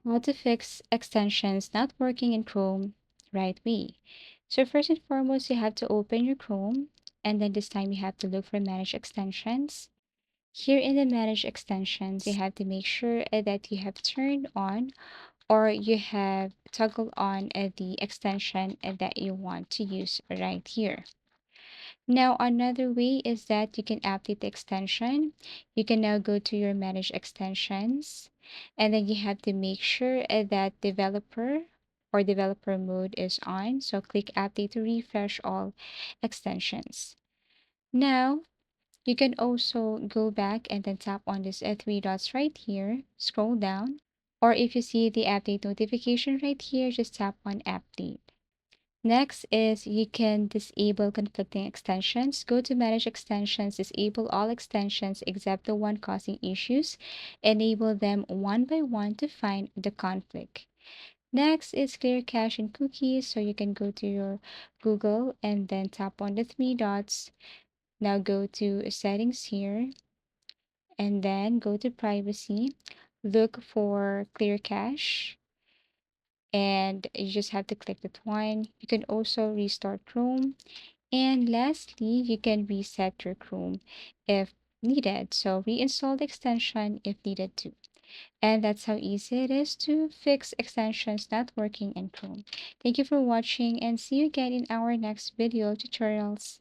How to fix extensions not working in Chrome right way. So first and foremost, you have to open your Chrome, and then this time you have to look for Manage Extensions. Here in the Manage Extensions, you have to make sure that you have turned on or you have toggled on the extension that you want to use right here. Now, another way is that you can update the extension. You can now go to your Manage Extensions, and then you have to make sure that developer or developer mode is on. So click Update to refresh all extensions. Now, you can also go back and then tap on this three dots right here, scroll down, or if you see the update notification right here, just tap on Update. Next is you can disable conflicting extensions. Go to Manage Extensions, disable all extensions except the one causing issues. Enable them one by one to find the conflict. Next is clear cache and cookies. So you can go to your Google and then tap on the three dots. Now go to settings here and then go to privacy. Look for clear cache and you just have to click that one. You can also restart Chrome. And lastly, you can reset your Chrome if needed. So reinstall the extension if needed to. And that's how easy it is to fix extensions not working in Chrome. Thank you for watching and see you again in our next video tutorials.